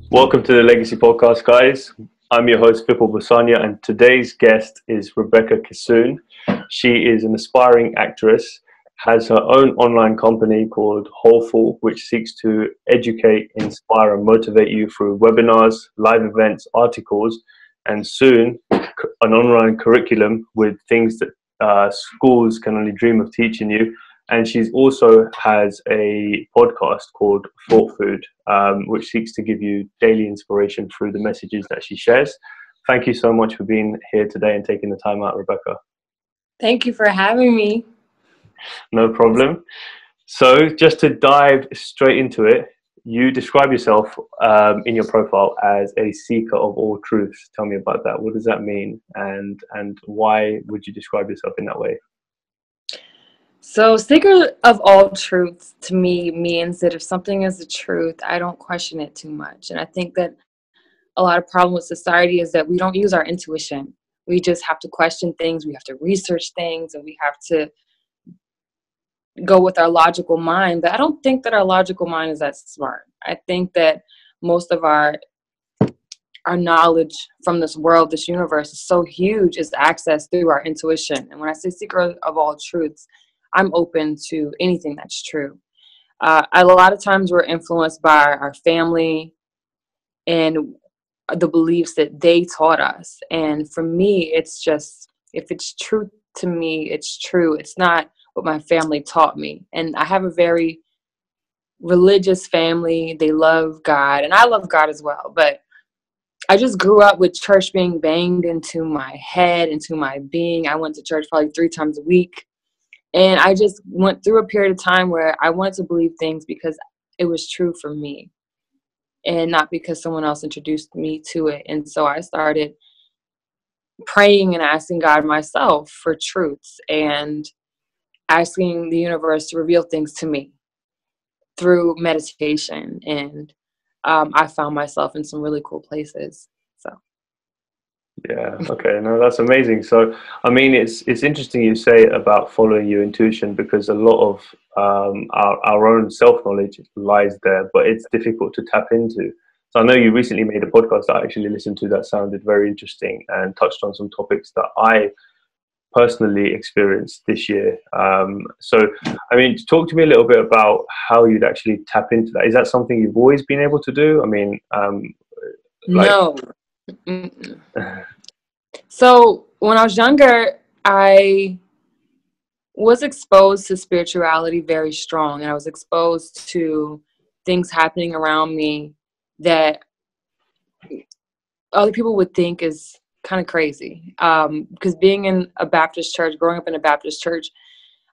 Welcome to the Legacy Podcast, guys. I'm your host, Vipul Basanya, and today's guest is Rebecca Kissoon. She is an aspiring actress, has her own online company called Wholeful, which seeks to educate, inspire, and motivate you through webinars, live events, articles, and soon an online curriculum with things that schools can only dream of teaching you. And she's also has a podcast called Thought Food, which seeks to give you daily inspiration through the messages that she shares. Thank you so much for being here today and taking the time out, Rebecca. Thank you for having me. No problem. So just to dive straight into it, you describe yourself in your profile as a seeker of all truths. Tell me about that. What does that mean? And why would you describe yourself in that way? So, seeker of all truths to me means that if something is the truth, I don't question it too much. And I think that a lot of problem with society is that we don't use our intuition. We just have to question things, we have to research things, and we have to go with our logical mind. But I don't think that our logical mind is that smart. I think that most of our knowledge from this world, this universe is so huge, is accessed through our intuition. And when I say seeker of all truths, I'm open to anything that's true. A lot of times we're influenced by our family and the beliefs that they taught us. And for me, it's just, if it's true to me, it's true. It's not what my family taught me. And I have a very religious family. They love God, and I love God as well. But I just grew up with church being banged into my head, into my being. I went to church probably 3 times a week. And I just went through a period of time where I wanted to believe things because it was true for me and not because someone else introduced me to it. And so I started praying and asking God myself for truths and asking the universe to reveal things to me through meditation. And I found myself in some really cool places. So. Yeah. Okay. No, that's amazing. So, I mean, it's interesting you say about following your intuition because a lot of our own self knowledge lies there, but it's difficult to tap into. So, I know you recently made a podcast that I actually listened to that sounded very interesting and touched on some topics that I personally experienced this year. So, I mean, talk to me a little bit about how you'd actually tap into that. Is that something you've always been able to do? I mean, No. Mm-mm. So when I was younger, I was exposed to spirituality very strong, and I was exposed to things happening around me that other people would think is kind of crazy. Because being in a Baptist church, growing up in a Baptist church,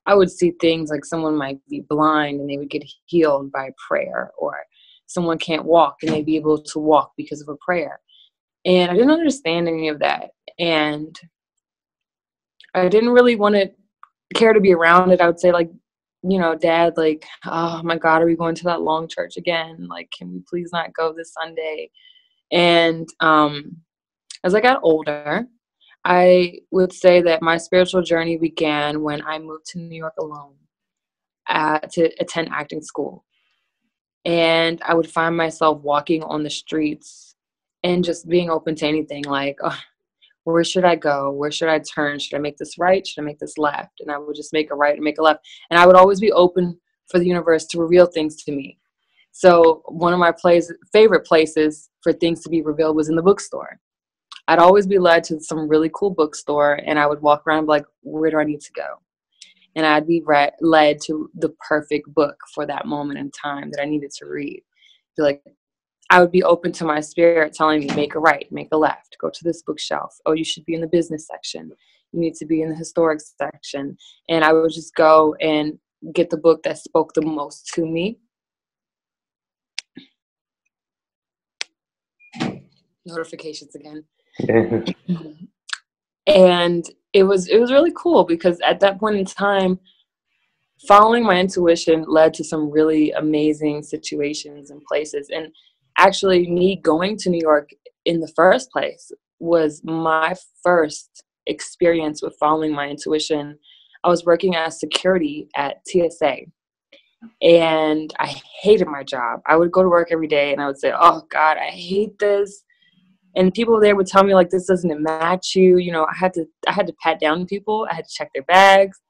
I would see things like someone might be blind and they would get healed by prayer, or someone can't walk and they'd be able to walk because of a prayer. And I didn't understand any of that. And I didn't really want to care to be around it. I would say, like, Dad, like, oh my God, are we going to that long church again? Like, can we please not go this Sunday? And as I got older, I would say that my spiritual journey began when I moved to New York alone to attend acting school. And I would find myself walking on the streets and just being open to anything, like, oh, where should I go? Where should I turn? Should I make this right? Should I make this left? And I would just make a right and make a left. And I would always be open for the universe to reveal things to me. So one of my favorite places for things to be revealed was in the bookstore. I'd always be led to some really cool bookstore, and I would walk around and be like, where do I need to go? And I'd be led to the perfect book for that moment in time that I needed to read. Like, I would be open to my spirit telling me, make a right, make a left, go to this bookshelf. Oh, you should be in the business section. You need to be in the historic section. And I would just go and get the book that spoke the most to me. Notifications again. And it was really cool because at that point in time, following my intuition led to some really amazing situations and places. And actually, me going to New York in the first place was my first experience with following my intuition. I was working as security at TSA, And I hated my job. I would go to work every day and I would say, oh God, I hate this. And people there would tell me, like, this doesn't match you. You know, I had to pat down people. I had to check their bags.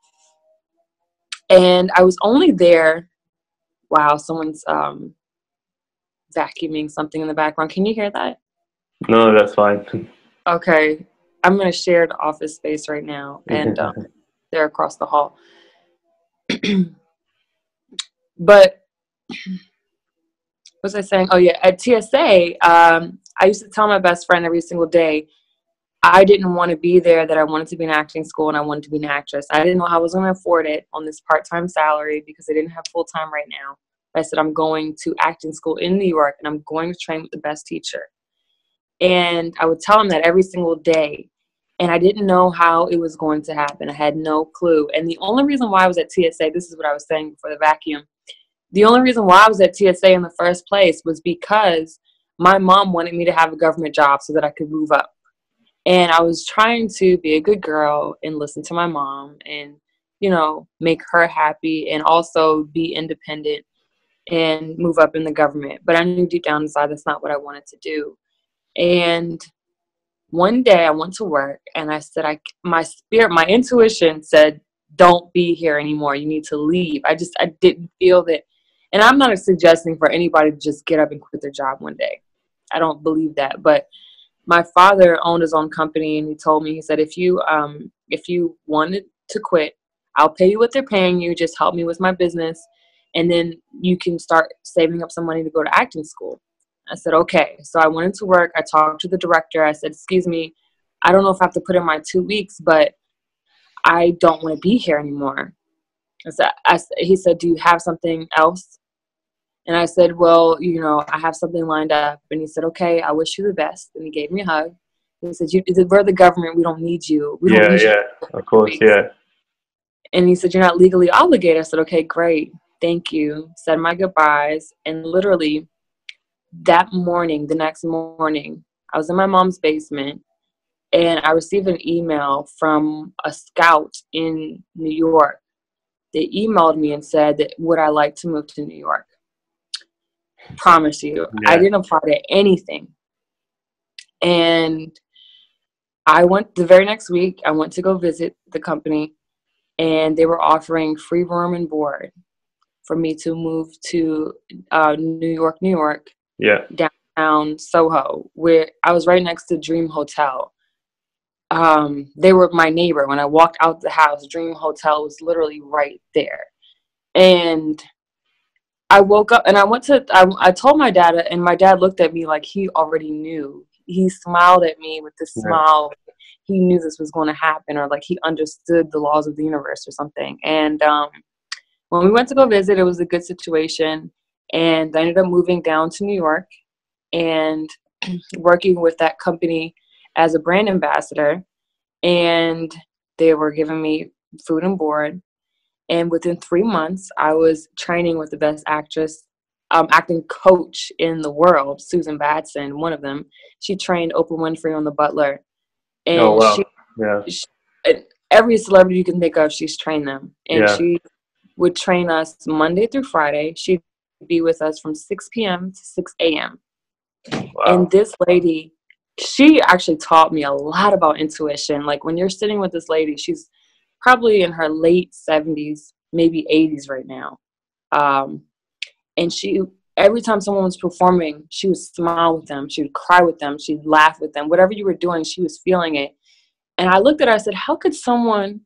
And I was only there. Wow, someone's vacuuming something in the background. Can you hear that? No, that's fine. Okay. I'm going to share the office space right now. And they're across the hall. But what was I saying? Oh, yeah. At TSA, I used to tell my best friend every single day, I didn't want to be there, that I wanted to be in acting school and I wanted to be an actress. I didn't know how I was going to afford it on this part-time salary because I didn't have full-time right now. I said, I'm going to acting school in New York and I'm going to train with the best teacher. And I would tell him that every single day. And I didn't know how it was going to happen. I had no clue. And the only reason why I was at TSA, this is what I was saying before the vacuum. The only reason why I was at TSA in the first place was because my mom wanted me to have a government job so that I could move up. And I was trying to be a good girl and listen to my mom and, you know, make her happy and also be independent and move up in the government. But I knew deep down inside that's not what I wanted to do. And one day I went to work and I said, my intuition said, don't be here anymore. You need to leave. I didn't feel that. And I'm not suggesting for anybody to just get up and quit their job one day. I don't believe that. But my father owned his own company, and he told me, he said, if you wanted to quit, I'll pay you what they're paying you. Just help me with my business, and then you can start saving up some money to go to acting school. I said, okay. So I went into work. I talked to the director. I said, excuse me, I don't know if I have to put in my 2 weeks, but I don't want to be here anymore. He said, do you have something else? And I said, well, you know, I have something lined up. And he said, okay, I wish you the best. And he gave me a hug. He said, we're the government. We don't need you. We don't need you. Of course, yeah. And he said, you're not legally obligated. I said, okay, great. Thank you. Said my goodbyes. And literally that morning, the next morning, I was in my mom's basement and I received an email from a scout in New York. They emailed me and said that would I like to move to New York? Promise you, yeah. I didn't apply to anything. And I went the very next week, I went to go visit the company, and they were offering free room and board for me to move to New York, yeah, downtown Soho, where I was right next to Dream Hotel. They were my neighbor. When I walked out the house, Dream Hotel was literally right there. And I woke up and I told my dad, and my dad looked at me like he already knew. He smiled at me with this smile. He knew this was going to happen, or like he understood the laws of the universe or something. And when we went to go visit, it was a good situation. And I ended up moving down to New York and working with that company as a brand ambassador. And they were giving me food and board. And within 3 months, I was training with the best acting coach in the world, Susan Batson, one of them. She trained Oprah Winfrey on The Butler. And every celebrity you can think of, she's trained them. And she would train us Monday through Friday. She'd be with us from 6 p.m. to 6 a.m. Wow. And this lady, she actually taught me a lot about intuition. Like when you're sitting with this lady, she's probably in her late 70s, maybe 80s right now. And she, every time someone was performing, she would smile with them. She would cry with them. She'd laugh with them. Whatever you were doing, she was feeling it. And I looked at her, I said, how could someone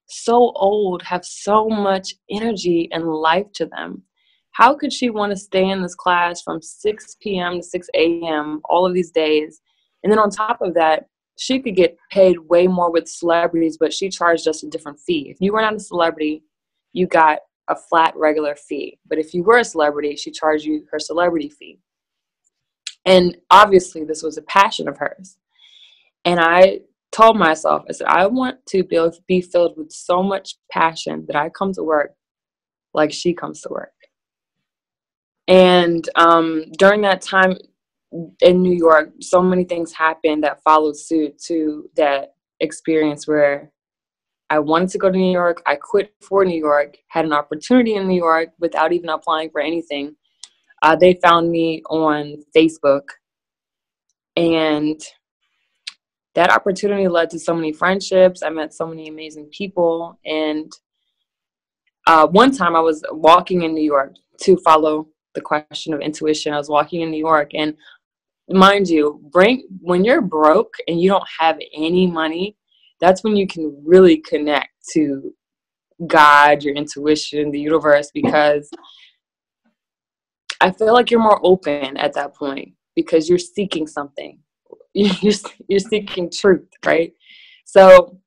so old have so much energy and life to them? How could she want to stay in this class from 6 p.m. to 6 a.m. all of these days? And then on top of that, she could get paid way more with celebrities, but she charged us a different fee. If you were not a celebrity, you got a flat regular fee. But if you were a celebrity, she charged you her celebrity fee. And obviously this was a passion of hers. And I told myself, I said, I want to be filled with so much passion that I come to work like she comes to work. And during that time in New York, so many things happened that followed suit to that experience where I wanted to go to New York. I quit for New York, had an opportunity in New York without even applying for anything. They found me on Facebook, and that opportunity led to so many friendships. I met so many amazing people. And one time I was walking in New York, to follow the question of intuition. I was walking in New York, and mind you, when you're broke and you don't have any money, that's when you can really connect to God, your intuition, the universe, because I feel like you're more open at that point because you're seeking something. You're seeking truth, right? So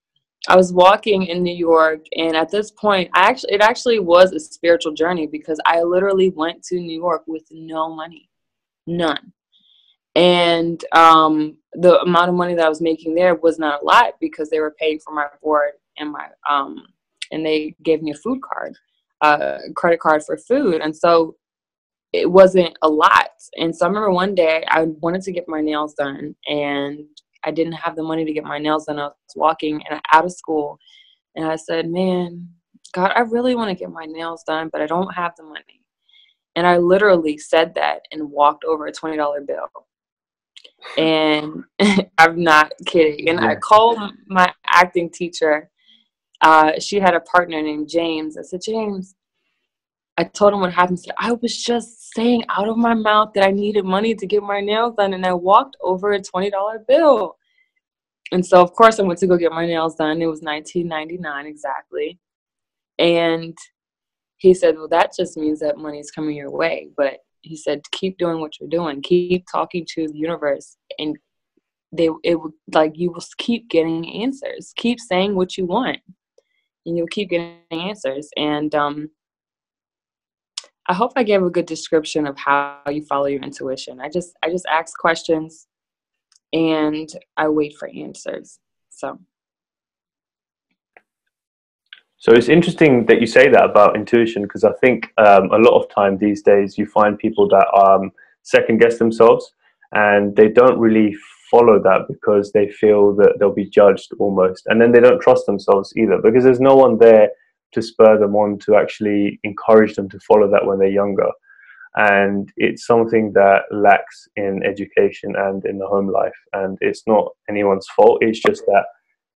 I was walking in New York, and at this point, it actually was a spiritual journey because I literally went to New York with no money, none. And the amount of money that I was making there was not a lot because they were paying for my board and my and they gave me a food card, credit card for food, and so it wasn't a lot. And so I remember one day I wanted to get my nails done, and I didn't have the money to get my nails done. I was walking and out of school, and I said, "Man, God, I really want to get my nails done, but I don't have the money." And I literally said that and walked over a $20 bill. And I'm not kidding. And I called my acting teacher. She had a partner named James. I said, "James," I told him what happened. I said, "I was just saying out of my mouth that I needed money to get my nails done, and I walked over a $20 bill." And so, of course, I went to go get my nails done. It was $19.99 exactly. And he said, "Well, that just means that money's coming your way." But he said, "Keep doing what you're doing. Keep talking to the universe, and you will keep getting answers. Keep saying what you want, and you'll keep getting answers." And I hope I gave a good description of how you follow your intuition. I just ask questions, and I wait for answers. So it's interesting that you say that about intuition, because I think a lot of time these days you find people that second guess themselves, and they don't really follow that because they feel that they'll be judged almost, and then they don't trust themselves either because there's no one there to spur them on to actually encourage them to follow that when they're younger. And it's something that lacks in education and in the home life, and it's not anyone's fault. It's just that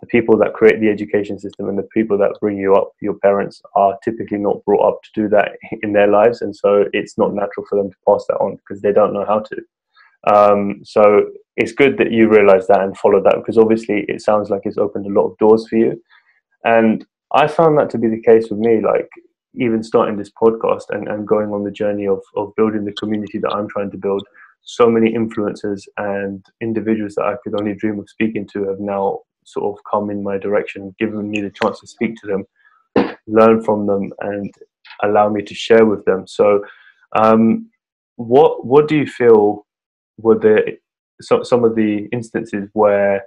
the people that create the education system and the people that bring you up, your parents, are typically not brought up to do that in their lives, and so it's not natural for them to pass that on because they don't know how to. So it's good that you realize that and follow that, because obviously it sounds like it's opened a lot of doors for you. And I found that to be the case with me, like even starting this podcast and going on the journey of building the community that I'm trying to build. So many influencers and individuals that I could only dream of speaking to have now sort of come in my direction, given me the chance to speak to them, learn from them, and allow me to share with them. So what do you feel were some of the instances where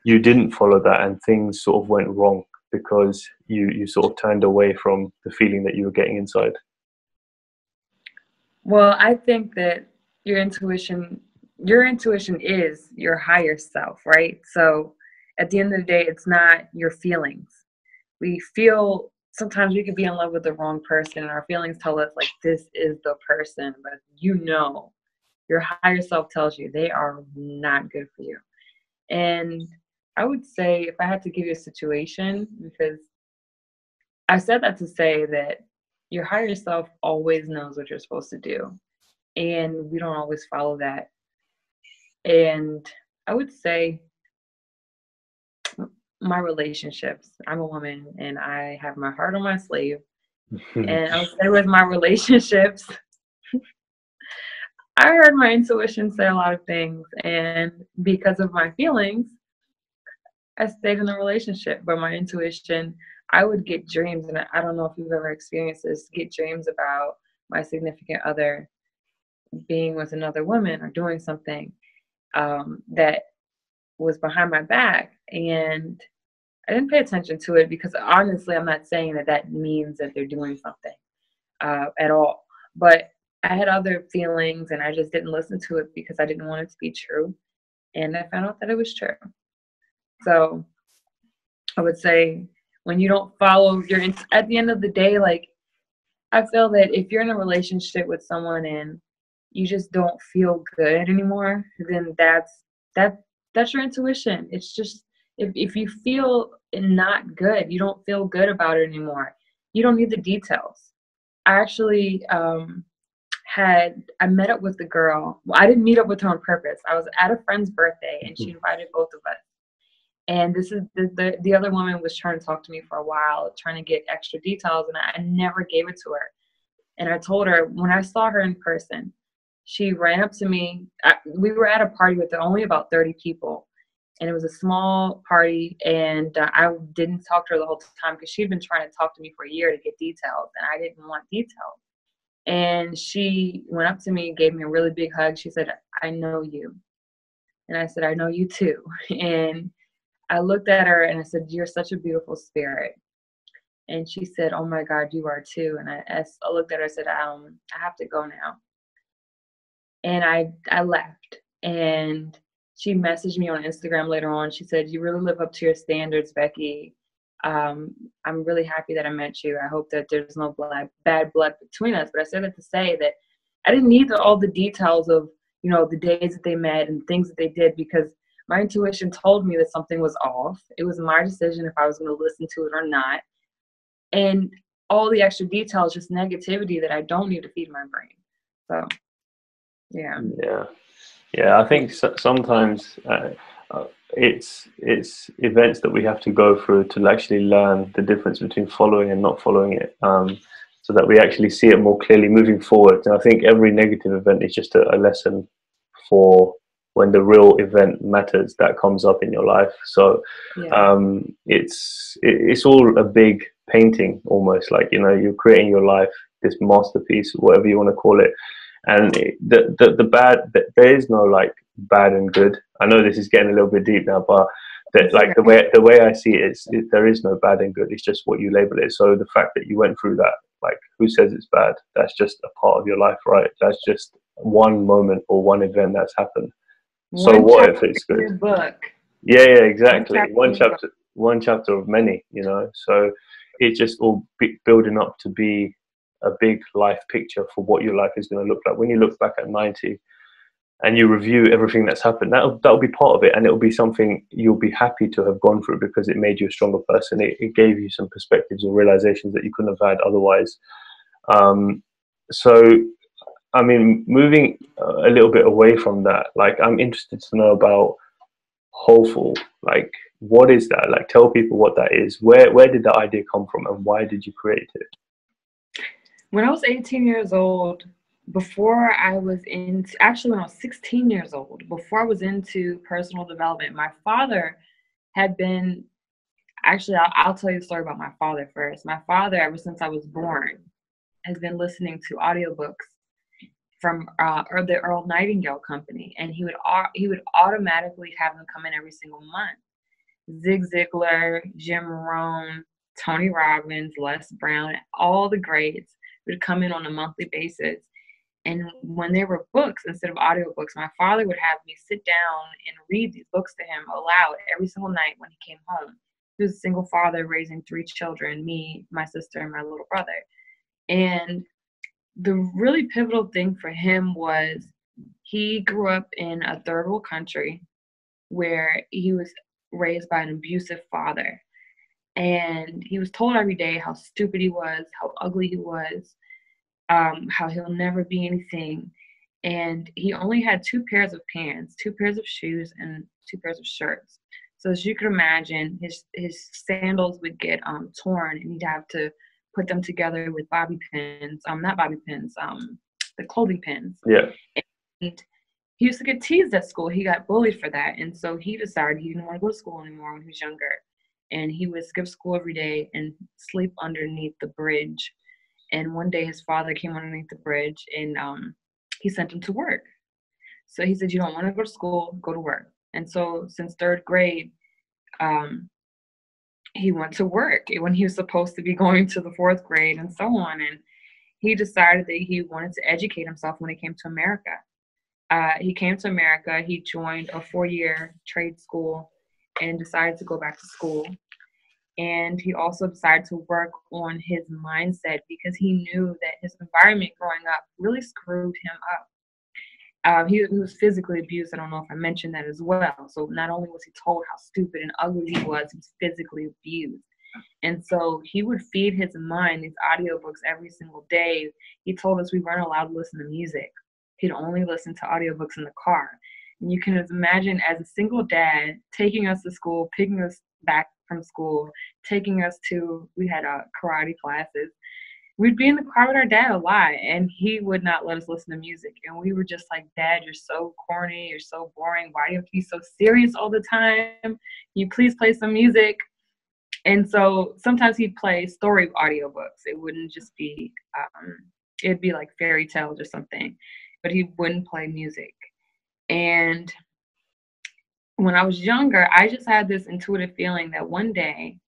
you didn't follow that and things sort of went wrong because you sort of turned away from the feeling that you were getting inside? Well, I think that your intuition is your higher self, right? So at the end of the day, it's not your feelings. Sometimes we could be in love with the wrong person, and our feelings tell us like this is the person, but your higher self tells you they are not good for you. And I would say, if I had to give you a situation, because I said that to say that your higher self always knows what you're supposed to do, and we don't always follow that. And I would say my relationships. I'm a woman, and I have my heart on my sleeve. And I would say with my relationships, I heard my intuition say a lot of things, and because of my feelings, I stayed in the relationship. But my intuition, I would get dreams, and I don't know if you've ever experienced this, get dreams about my significant other being with another woman or doing something that was behind my back. And I didn't pay attention to it because honestly, I'm not saying that means that they're doing something at all. But I had other feelings, and I just didn't listen to it because I didn't want it to be true. And I found out that it was true. So I would say when you don't follow at the end of the day, like, I feel that if you're in a relationship with someone and you just don't feel good anymore, then that that's your intuition. It's just, if you feel not good, you don't feel good about it anymore. You don't need the details. I actually I met up with the girl. Well, I didn't meet up with her on purpose. I was at a friend's birthday and she invited both of us. And this is the other woman was trying to talk to me for a while, trying to get extra details, and I never gave it to her. And I told her, when I saw her in person, she ran up to me. We were at a party with only about 30 people, and it was a small party, and I didn't talk to her the whole time because she'd been trying to talk to me for a year to get details, and I didn't want details. And she went up to me, gave me a really big hug. She said, "I know you." And I said, "I know you too." And I looked at her and I said, "You're such a beautiful spirit." And she said, "Oh my God, you are too." And I looked at her and said, I have to go now. And I left. And she messaged me on Instagram later on. She said, "You really live up to your standards, Becky. I'm really happy that I met you. I hope that there's no bad blood between us." But I said that to say that I didn't need all the details of, the days that they met and things that they did, because my intuition told me that something was off. It was my decision if I was going to listen to it or not. And all the extra details, just negativity that I don't need to feed my brain. So, yeah. Yeah. I think sometimes it's events that we have to go through to actually learn the difference between following and not following it, so that we actually see it more clearly moving forward. And I think every negative event is just a lesson for when the real event matters that comes up in your life. So it's all a big painting, almost like, you're creating your life, this masterpiece, whatever you want to call it. And the bad, there is no like bad and good. I know this is getting a little bit deep now, but like the way I see it is, there is no bad and good. It's just what you label it. So the fact that you went through that, like, who says it's bad? That's just a part of your life, right? That's just one moment or one event that's happened. So what if it's good? Your book. Yeah, exactly. One chapter of many, So it's just all building up to be a big life picture for what your life is going to look like when you look back at 90 and you review everything that's happened. That'll be part of it, and it'll be something you'll be happy to have gone through because it made you a stronger person. It gave you some perspectives or realizations that you couldn't have had otherwise. So, I mean, moving a little bit away from that, like, I'm interested to know about Hopeful. Like, what is that? Like, tell people what that is. Where did the idea come from, and why did you create it? When I was 18 years old, when I was 16 years old, before I was into personal development, my father had been, I'll tell you a story about my father first. My father, ever since I was born, has been listening to audiobooks from the Earl Nightingale Company, and he would automatically have them come in every single month. Zig Ziglar, Jim Rohn, Tony Robbins, Les Brown, all the greats would come in on a monthly basis. And when they were books instead of audiobooks, my father would have me sit down and read these books to him aloud every single night when he came home. He was a single father raising 3 children, me, my sister, and my little brother. And the really pivotal thing for him was he grew up in a third world country where he was raised by an abusive father. And he was told every day how stupid he was, how ugly he was, how he'll never be anything. And he only had 2 pairs of pants, 2 pairs of shoes, and 2 pairs of shirts. So as you can imagine, his sandals would get torn, and he'd have to put them together with bobby pins, not bobby pins, the clothing pins. Yeah. And he used to get teased at school. He got bullied for that. And so he decided he didn't want to go to school anymore when he was younger. And he would skip school every day and sleep underneath the bridge. And one day his father came underneath the bridge, and he sent him to work. So he said, "You don't want to go to school, go to work." And so since 3rd grade, he went to work when he was supposed to be going to the 4th grade and so on. And he decided that he wanted to educate himself when he came to America. He came to America, he joined a 4-year trade school and decided to go back to school. And he also decided to work on his mindset because he knew that his environment growing up really screwed him up. He was physically abused. I don't know if I mentioned that as well. So not only was he told how stupid and ugly he was physically abused. And so he would feed his mind these audiobooks every single day. He told us we weren't allowed to listen to music. He'd only listen to audiobooks in the car. And you can imagine, as a single dad, taking us to school, picking us back from school, taking us to, we had karate classes. We'd be in the car with our dad a lot, and he would not let us listen to music. And we were just like, Dad, you're so corny, you're so boring. Why do you have to be so serious all the time? Can you please play some music? And so sometimes he'd play story audiobooks. It wouldn't just be, it'd be like fairy tales or something, but he wouldn't play music. And when I was younger, I just had this intuitive feeling that one day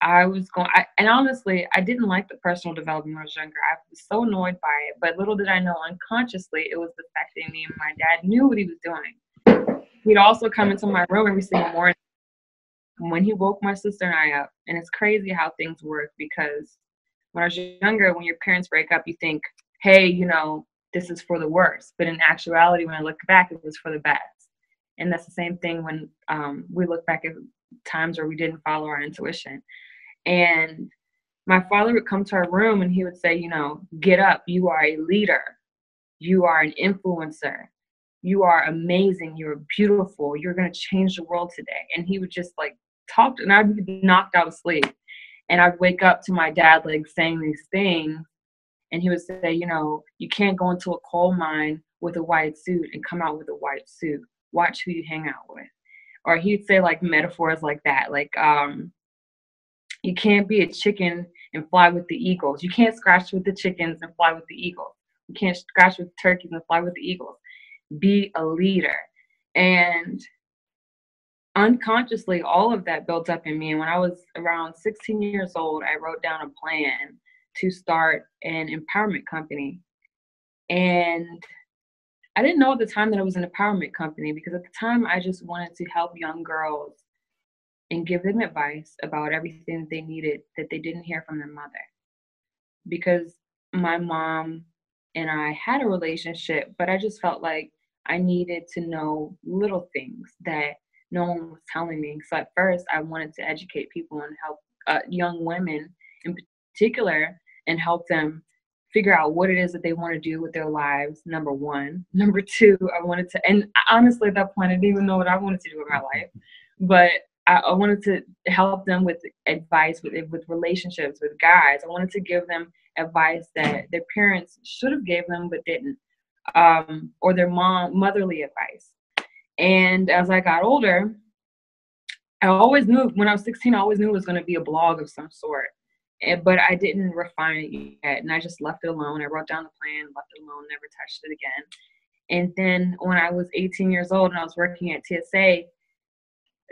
I was going, and honestly, I didn't like the personal development when I was younger. I was so annoyed by it, but little did I know unconsciously it was affecting me, and my dad knew what he was doing. He'd also come into my room every single morning when he woke my sister and I up. And it's crazy how things work, because when I was younger, when your parents break up, you think, hey, this is for the worst. But in actuality, when I look back, it was for the best. And that's the same thing when we look back at times where we didn't follow our intuition. And my father would come to our room and he would say, get up. You are a leader. You are an influencer. You are amazing. You're beautiful. You're going to change the world today. And he would just talk, and I'd be knocked out of sleep. And I'd wake up to my dad saying these things. And he would say, you can't go into a coal mine with a white suit and come out with a white suit. Watch who you hang out with. Or he'd say metaphors like that. You can't be a chicken and fly with the eagles. You can't scratch with the chickens and fly with the eagles. You can't scratch with turkeys and fly with the eagles. Be a leader. And unconsciously, all of that built up in me. And when I was around 16 years old, I wrote down a plan to start an empowerment company. And I didn't know at the time that it was an empowerment company, because at the time I just wanted to help young girls and give them advice about everything that they needed that they didn't hear from their mother. Because my mom and I had a relationship, but I just felt like I needed to know little things that no one was telling me. So at first I wanted to educate people and help young women in particular, and help them figure out what it is that they want to do with their lives, number one. Number two, I wanted to, and honestly at that point I didn't even know what I wanted to do with my life, but I wanted to help them with advice, with relationships, with guys. I wanted to give them advice that their parents should have gave them but didn't, or their motherly advice. And as I got older, I always knew, when I was 16, I always knew it was going to be a blog of some sort. But I didn't refine it yet, and I just left it alone. I wrote down the plan, left it alone, never touched it again. And then when I was 18 years old and I was working at TSA,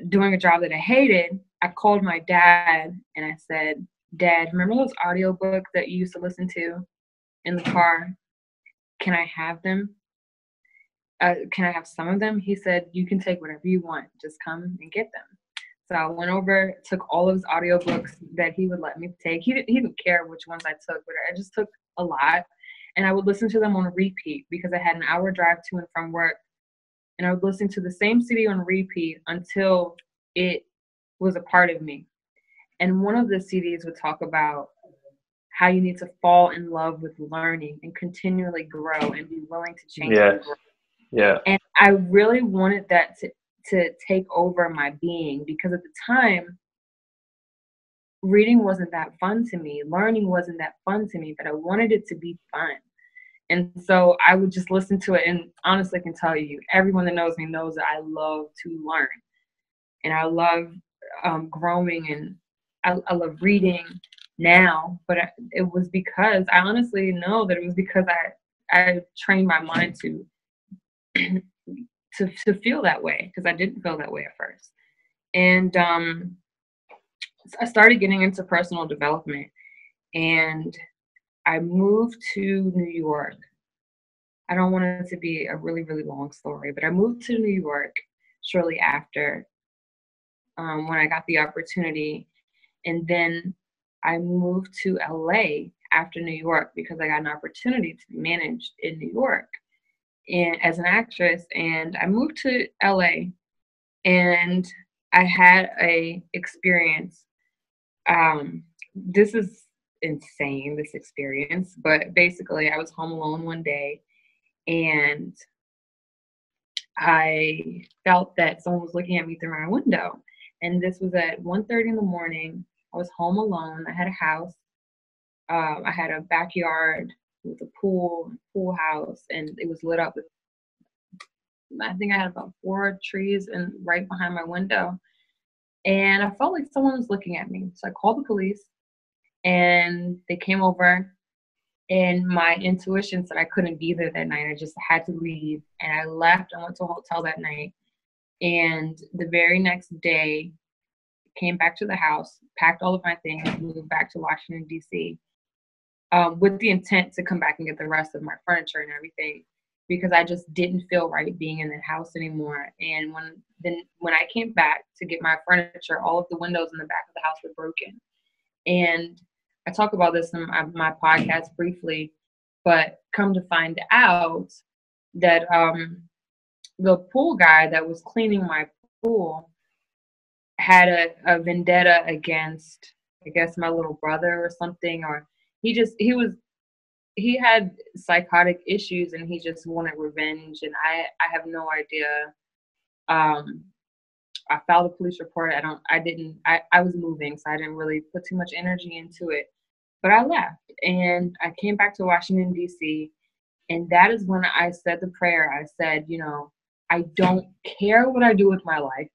doing a job that I hated, I called my dad and I said, Dad, remember those audiobooks that you used to listen to in the car? Can I have them? Can I have some of them? He said, you can take whatever you want. Just come and get them. So I went over, took all of his audiobooks that he would let me take. He didn't care which ones I took, but I just took a lot. And I would listen to them on repeat because I had an hour drive to and from work. And I would listen to the same CD on repeat until it was a part of me. And one of the CDs would talk about how you need to fall in love with learning and continually grow and be willing to change. Yes. Yeah. And I really wanted that to take over my being, because at the time, reading wasn't that fun to me. Learning wasn't that fun to me, but I wanted it to be fun. And so I would just listen to it, and honestly, I can tell you, everyone that knows me knows that I love to learn, and I love growing, and I love reading now. But it was because I honestly know that it was because I trained my mind to feel that way, because I didn't feel that way at first. And I started getting into personal development, and I moved to New York. I don't want it to be a really, really long story, but I moved to New York shortly after when I got the opportunity. And then I moved to LA after New York because I got an opportunity to be managed in New York and as an actress. And I moved to LA and I had a experience. This is insane, this experience, but basically I was home alone one day and I felt that someone was looking at me through my window. And this was at 1:30 in the morning. I was home alone. I had a house. I had a backyard with a pool house, and it was lit up with, I think I had about 4 trees and right behind my window. And I felt like someone was looking at me. So I called the police and they came over, and my intuition said I couldn't be there that night. I just had to leave. And I left. I went to a hotel that night. And the very next day, came back to the house, packed all of my things, moved back to Washington, D.C., with the intent to come back and get the rest of my furniture and everything, because I just didn't feel right being in that house anymore. And when I came back to get my furniture, all of the windows in the back of the house were broken. And I talk about this in my podcast briefly, but come to find out that the pool guy that was cleaning my pool had a vendetta against, I guess, my little brother or something, or he had psychotic issues and he just wanted revenge, and I have no idea. I filed a police report. I was moving, so I didn't really put too much energy into it. But I left and I came back to Washington, D.C., and that is when I said the prayer. I said, I don't care what I do with my life.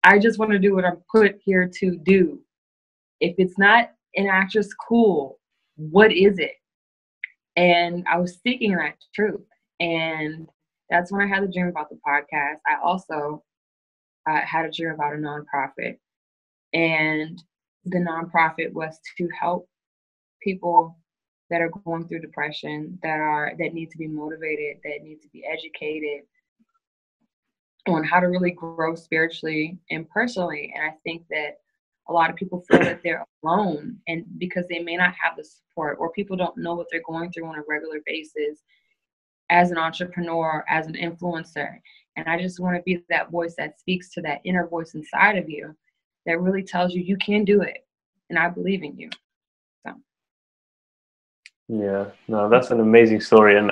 I just want to do what I'm put here to do. If it's not an actress, cool. What is it? And I was seeking that truth. And that's when I had the dream about the podcast. I also had a dream about a nonprofit. And the nonprofit was to help people that are going through depression, that need to be motivated, that need to be educated on how to really grow spiritually and personally. And I think that a lot of people feel that they're alone, and because they may not have the support, or people don't know what they're going through on a regular basis as an entrepreneur, as an influencer. And I just want to be that voice that speaks to that inner voice inside of you that really tells you can do it, and I believe in you. So. Yeah, no, that's an amazing story, and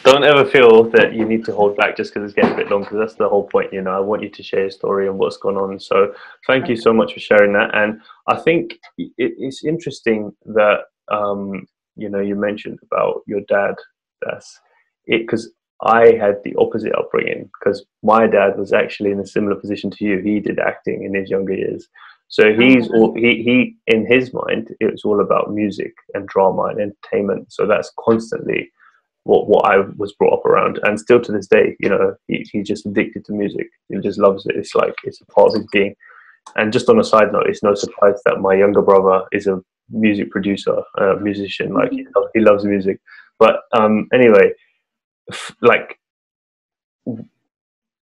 don't ever feel that you need to hold back just because it's getting a bit long, because that's the whole point. I want you to share your story and what's gone on. So thank you so much for sharing that. And I think it's interesting that you mentioned about your dad. That's it, because I had the opposite upbringing, because my dad was actually in a similar position to you. He did acting in his younger years. So he in his mind, it was all about music and drama and entertainment. So that's constantly what I was brought up around, and still to this day, he's just addicted to music. He just loves it. It's like it's a part of his being. And just on a side note, it's no surprise that my younger brother is a music producer, a musician. Like he loves music. But anyway, like.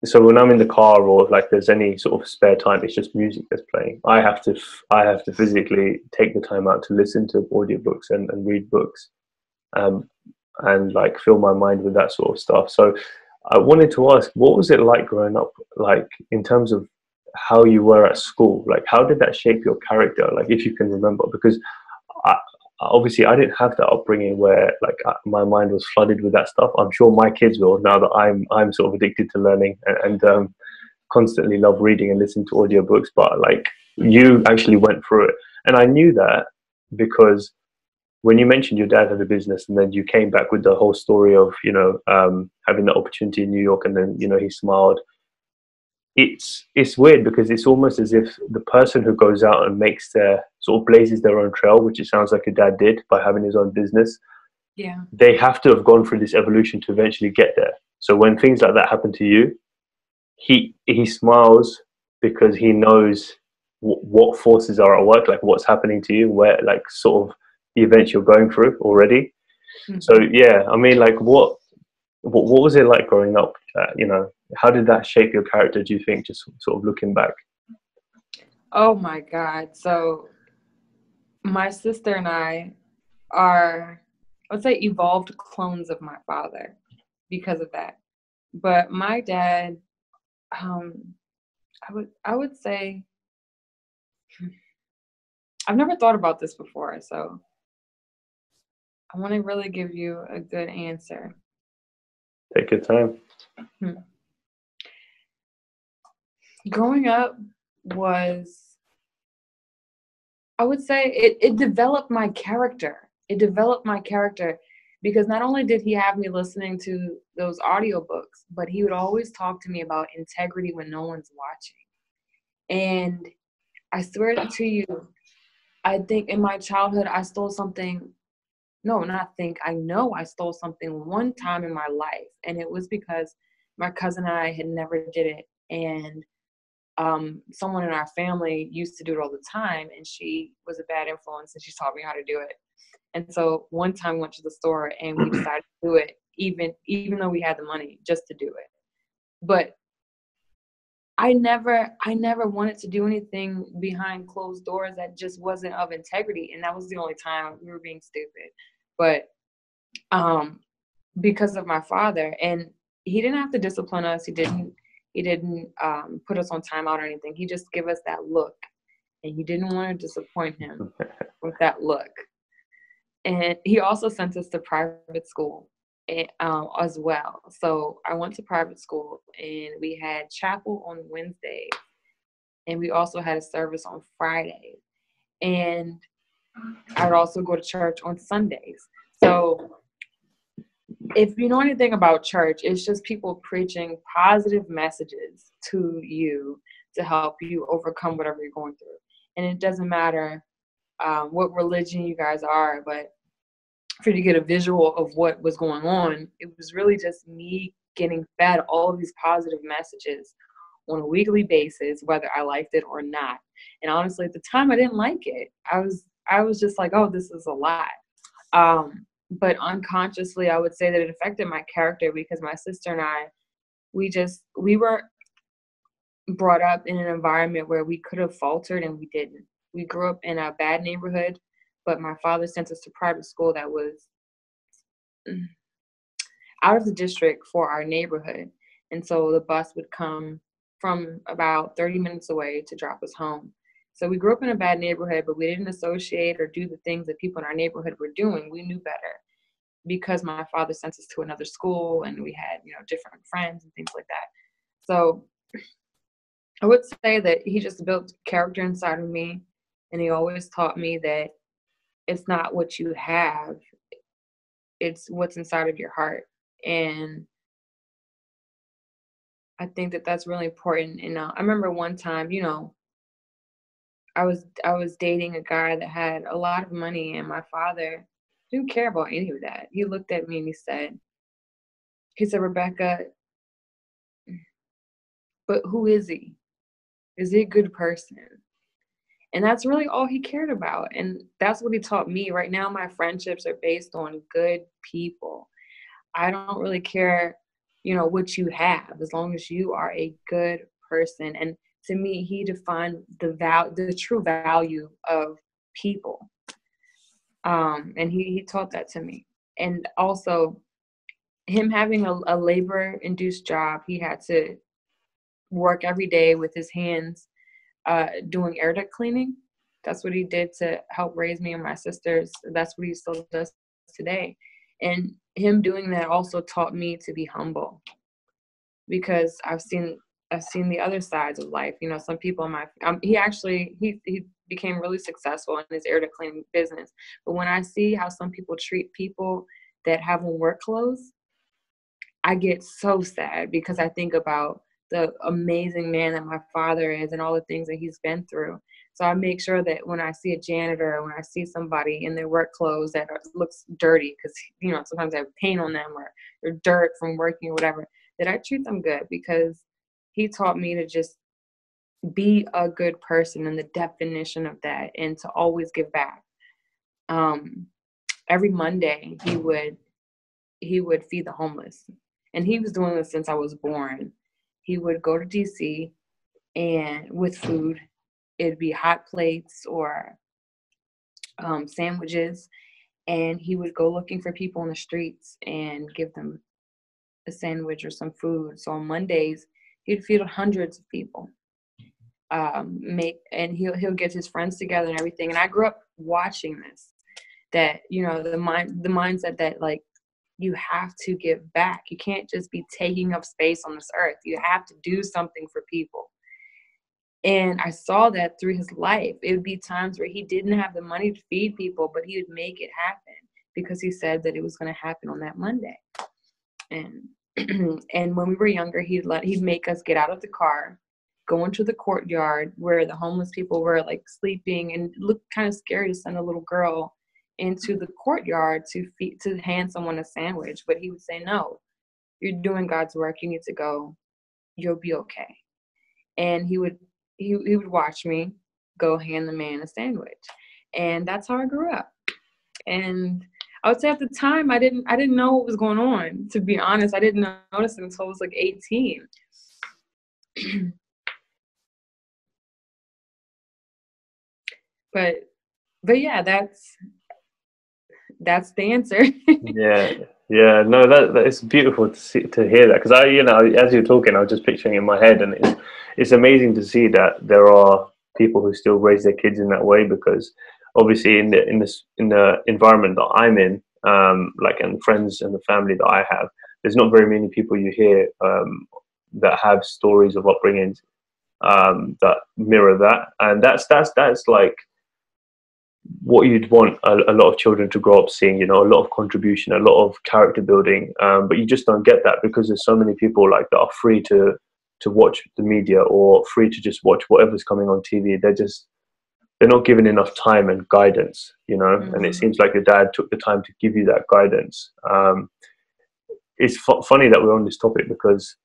So when I'm in the car, or like there's any sort of spare time, it's just music that's playing. I have to physically take the time out to listen to audiobooks and read books, and like fill my mind with that sort of stuff. So I wanted to ask, what was it like growing up, like in terms of how you were at school? Like how did that shape your character? Like if you can remember, because obviously I didn't have that upbringing where like my mind was flooded with that stuff. I'm sure my kids will, now that I'm sort of addicted to learning and constantly love reading and listening to audiobooks. But like you actually went through it, and I knew that because when you mentioned your dad had a business, and then you came back with the whole story of having the opportunity in New York, and then he smiled. It's weird, because it's almost as if the person who goes out and makes their sort of blazes their own trail, which it sounds like your dad did by having his own business. Yeah. They have to have gone through this evolution to eventually get there. So when things like that happen to you, he smiles because he knows what forces are at work, like what's happening to you, where like sort of the events you're going through already. Mm-hmm. So yeah, I mean, like what was it like growing up? How did that shape your character, do you think, just sort of looking back? Oh my God. So my sister and I are, let's say, evolved clones of my father because of that. But my dad, um, I would say I've never thought about this before, so I want to really give you a good answer. Take your time. Hmm. Growing up was, I would say, it developed my character. It developed my character because not only did he have me listening to those audiobooks, but he would always talk to me about integrity when no one's watching. And I swear to you, I think in my childhood I stole something. No, not think. I know I stole something one time in my life, and it was because my cousin and I had never did it, and someone in our family used to do it all the time, and she was a bad influence, and she taught me how to do it. And so one time we went to the store and we decided to do it, even though we had the money just to do it. But I never wanted to do anything behind closed doors that just wasn't of integrity, and that was the only time we were being stupid. But um, because of my father, and he didn't have to discipline us. He didn't put us on timeout or anything. He just gave us that look, and you didn't want to disappoint him with that look. And he also sent us to private school as well. So I went to private school, and we had chapel on Wednesday, and we also had a service on Friday. And I would also go to church on Sundays. So if you know anything about church, it's just people preaching positive messages to you to help you overcome whatever you're going through. And it doesn't matter what religion you guys are, but for you to get a visual of what was going on, it was really just me getting fed all of these positive messages on a weekly basis, whether I liked it or not. And honestly, at the time, I didn't like it. I was just like, oh, this is a lot. But unconsciously, I would say that it affected my character because my sister and I, we were brought up in an environment where we could have faltered and we didn't. We grew up in a bad neighborhood, but my father sent us to private school that was out of the district for our neighborhood. And so the bus would come from about 30 minutes away to drop us home. So we grew up in a bad neighborhood, but we didn't associate or do the things that people in our neighborhood were doing. We knew better because my father sent us to another school and we had, different friends and things like that. So I would say that he just built character inside of me, and he always taught me that it's not what you have, it's what's inside of your heart. And I think that that's really important. And I remember one time, I was dating a guy that had a lot of money, and my father didn't care about any of that. He looked at me and he said, Rebecca, but who is he? Is he a good person? And that's really all he cared about. And that's what he taught me. Right now, my friendships are based on good people. I don't really care, what you have, as long as you are a good person. And to me, he defined the true value of people. And he taught that to me. And also, him having a labor induced job, he had to work every day with his hands doing air duct cleaning. That's what he did to help raise me and my sisters. That's what he still does today. And him doing that also taught me to be humble because I've seen the other sides of life. Some people in my he became really successful in his air duct cleaning business. But when I see how some people treat people that have on work clothes, I get so sad because I think about the amazing man that my father is and all the things that he's been through. So I make sure that when I see a janitor or when I see somebody in their work clothes that looks dirty because, sometimes they have paint on them or they're dirt from working or whatever, that I treat them good because he taught me to just be a good person and the definition of that and to always give back. Um, every Monday he would feed the homeless. And he was doing this since I was born. He would go to DC and with food it'd be hot plates or sandwiches, and he would go looking for people in the streets and give them a sandwich or some food. So on Mondays, he'd feed hundreds of people. And he'll get his friends together and everything. And I grew up watching this. That, you know, the mindset that, like, you have to give back. You can't just be taking up space on this earth. You have to do something for people. And I saw that through his life. It would be times where he didn't have the money to feed people, but he would make it happen because he said that it was going to happen on that Monday. And and when we were younger, he'd make us get out of the car, go into the courtyard where the homeless people were, like, sleeping, and it looked kind of scary to send a little girl into the courtyard to hand someone a sandwich. But he would say, no, you're doing God's work. You need to go. You'll be okay. And he would watch me go hand the man a sandwich. And that's how I grew up. And I would say at the time, I didn't know what was going on. To be honest, I didn't notice it until I was like 18. But yeah, that's the answer. Yeah, no, that it's beautiful to hear that, because I, you know, as you're talking, I was just picturing in my head, and it's amazing to see that there are people who still raise their kids in that way, because obviously in the environment that I'm in, like, and friends and the family that I have, there's not very many people you hear that have stories of upbringings that mirror that, and that's like what you'd want a lot of children to grow up seeing, you know, a lot of contribution, a lot of character building, but you just don't get that because there's so many people, like, that are free to watch the media or free to just watch whatever's coming on TV. They're not given enough time and guidance, you know. And it seems like your dad took the time to give you that guidance. It's funny that we're on this topic because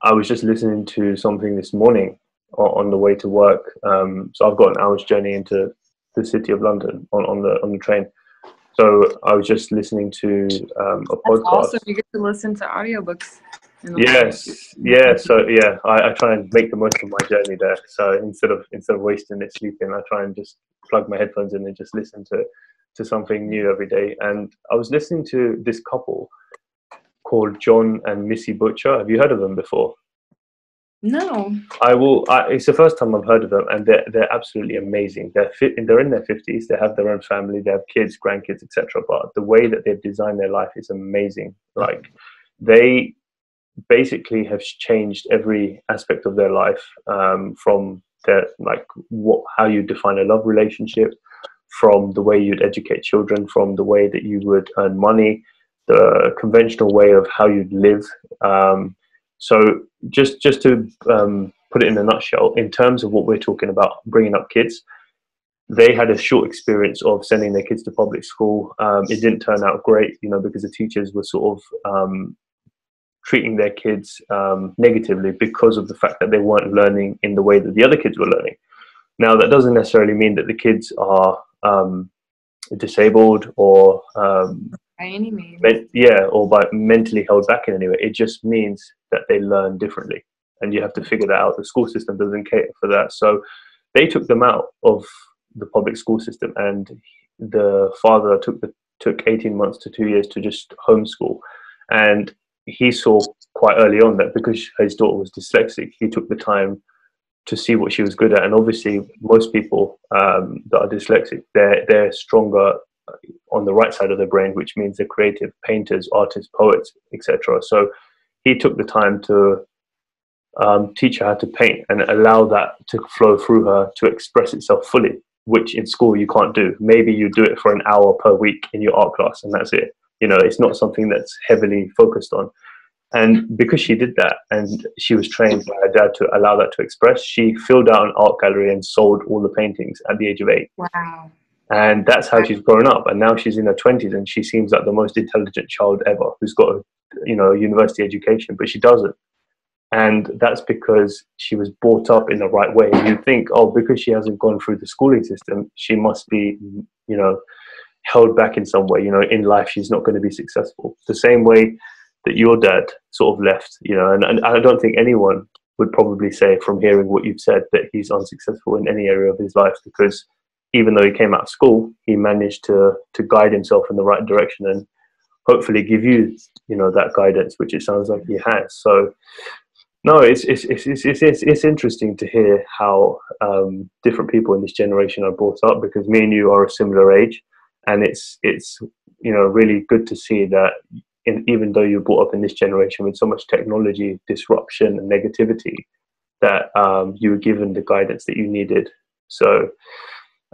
I was just listening to something this morning on the way to work. So I've got an hour's journey into the city of London on the train. So I was just listening to a podcast. Awesome. You get to listen to audiobooks. Yes, yeah. So yeah, I try and make the most of my journey there. So instead of wasting it sleeping, I try and just plug my headphones in and just listen to something new every day. And I was listening to this couple called John and Missy Butcher. Have you heard of them before? No. It's the first time I've heard of them, and they're absolutely amazing. They're in their 50s. They have their own family. They have kids, grandkids, etc. But the way that they've designed their life is amazing. Like, they basically have changed every aspect of their life, from their, like, how you define a love relationship, from the way you'd educate children, from the way that you would earn money, the conventional way of how you'd live. So just to put it in a nutshell, in terms of what we're talking about, bringing up kids, they had a short experience of sending their kids to public school. It didn't turn out great, you know, because the teachers were sort of treating their kids negatively because of the fact that they weren't learning in the way that the other kids were learning. Now, that doesn't necessarily mean that the kids are disabled or by any means. Or by mentally held back in any way. It just means that they learn differently, and you have to figure that out. The school system doesn't cater for that. So they took them out of the public school system, and the father took 18 months to 2 years to just homeschool. And he saw quite early on that because his daughter was dyslexic, he took the time to see what she was good at. And obviously most people that are dyslexic, they're stronger on the right side of their brain, which means they're creative painters, artists, poets, etc. So he took the time to teach her how to paint and allow that to flow through her to express itself fully, which in school you can't do. Maybe you do it for an hour per week in your art class and that's it. You know, it's not something that's heavily focused on. And because she did that, and she was trained by her dad to allow that to express, she filled out an art gallery and sold all the paintings at the age of 8. Wow. And that's how she's grown up. And now she's in her 20s, and she seems like the most intelligent child ever, who's got a university education, but she doesn't. And that's because she was brought up in the right way. You'd think, oh, because she hasn't gone through the schooling system, she must be, held back in some way. In life, she's not going to be successful. The same way that your dad sort of left, and I don't think anyone would probably say, from hearing what you've said, that he's unsuccessful in any area of his life, because even though he came out of school, he managed to guide himself in the right direction and hopefully give you, you know, that guidance, which it sounds like he has. So no, it's interesting to hear how different people in this generation are brought up, because me and you are a similar age, and it's you know, really good to see that even though you're brought up in this generation with so much technology disruption and negativity, that you were given the guidance that you needed. So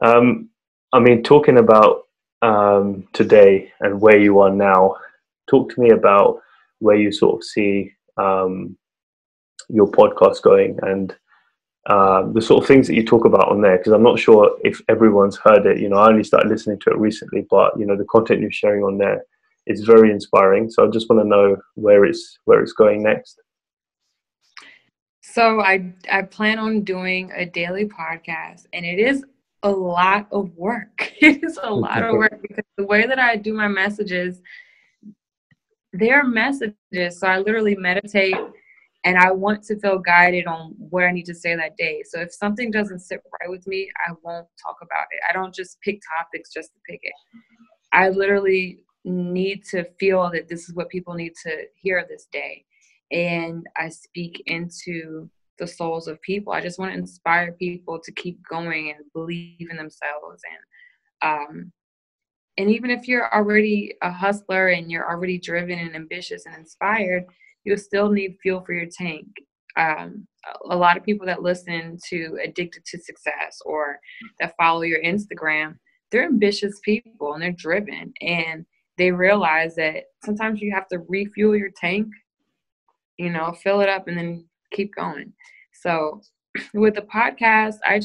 I mean, talking about today and where you are now, talk to me about where you sort of see your podcast going, and the sort of things that you talk about on there, because I'm not sure if everyone's heard it. You know, I only started listening to it recently, but you know, the content you're sharing on there is very inspiring. So I just want to know where it's going next. So I plan on doing a daily podcast, and it is a lot of work. It is a lot of work, because the way that I do my messages, they're messages. So I literally meditate, and I want to feel guided on what I need to say that day. So if something doesn't sit right with me, I won't talk about it. I don't just pick topics just to pick it. I literally need to feel that this is what people need to hear this day. And I speak into the souls of people. I just want to inspire people to keep going and believe in themselves. And even if you're already a hustler and you're already driven and ambitious and inspired, you'll still need fuel for your tank. A lot of people that listen to Addicted to Success or that follow your Instagram, they're ambitious people and they're driven, and they realize that sometimes you have to refuel your tank, you know, fill it up and then keep going. So with the podcast, I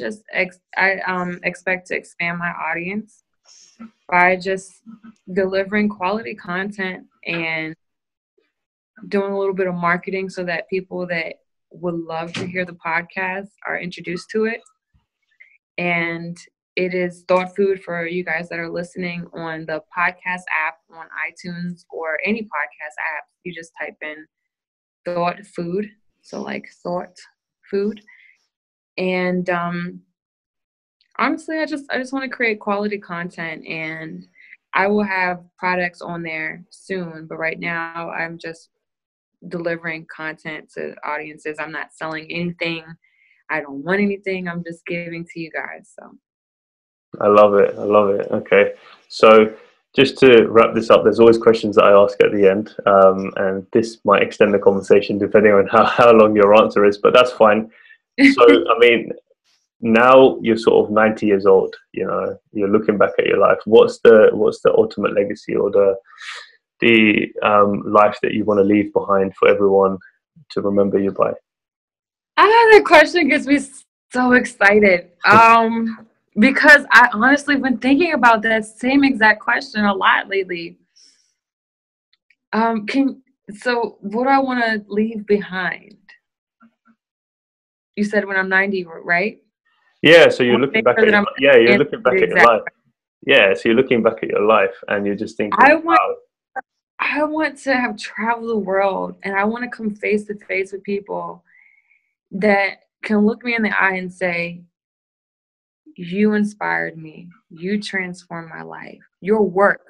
expect to expand my audience by just delivering quality content and doing a little bit of marketing so that people that would love to hear the podcast are introduced to it. And it is thought food for you guys that are listening on the podcast app on iTunes or any podcast app. You just type in thought food, so like thought food. And honestly, I just want to create quality content, and I will have products on there soon. But right now, I'm just delivering content to audiences. I'm not selling anything. I don't want anything. I'm just giving to you guys. So I love it. I love it. Okay. So just to wrap this up, there's always questions that I ask at the end. And this might extend the conversation depending on how long your answer is, but that's fine. So, I mean, now you're sort of 90 years old, you know, you're looking back at your life. What's the ultimate legacy, or the life that you want to leave behind for everyone to remember you by? That question gets me so excited. Because I honestly been thinking about that same exact question a lot lately. So what do I want to leave behind? You said when I'm 90, right? Yeah, so you're looking back at you're looking back at your life. Yeah, so you're looking back at your life and you're just thinking, I want to have traveled the world, and I want to come face to face with people that can look me in the eye and say, you inspired me. You transformed my life. Your work,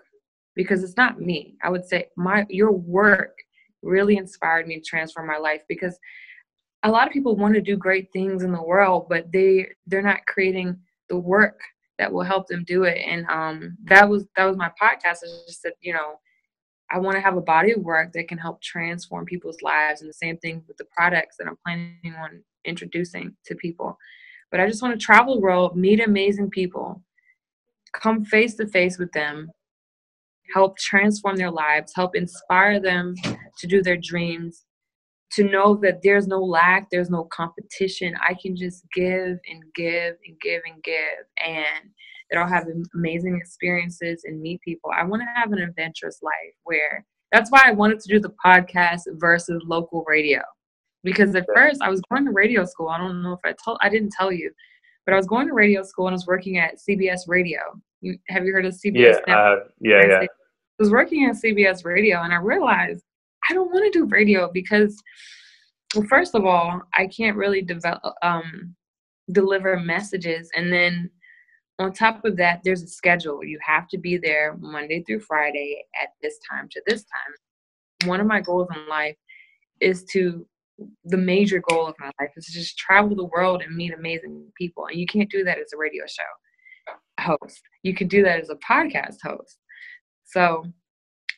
because it's not me. I would say your work really inspired me to transform my life, because a lot of people want to do great things in the world, but they're not creating the work that will help them do it. And that was my podcast. I just said, you know, I want to have a body of work that can help transform people's lives, and the same thing with the products that I'm planning on introducing to people. But I just want to travel the world, meet amazing people, come face to face with them, help transform their lives, help inspire them to do their dreams, to know that there's no lack, there's no competition. I can just give and give and give and give, and that I'll have amazing experiences and meet people. I want to have an adventurous life, where that's why I wanted to do the podcast versus local radio. Because at first I was going to radio school. I don't know if I didn't tell you, but I was going to radio school and I was working at CBS Radio. Have you heard of CBS? Yeah. I was working at CBS Radio, and I realized I don't want to do radio, because Well, first of all, I can't really deliver messages, and then on top of that, there's a schedule. You have to be there Monday through Friday at this time to this time. One of my goals in life is to the major goal of my life is to just travel the world and meet amazing people. And you can't do that as a radio show host. You can do that as a podcast host. So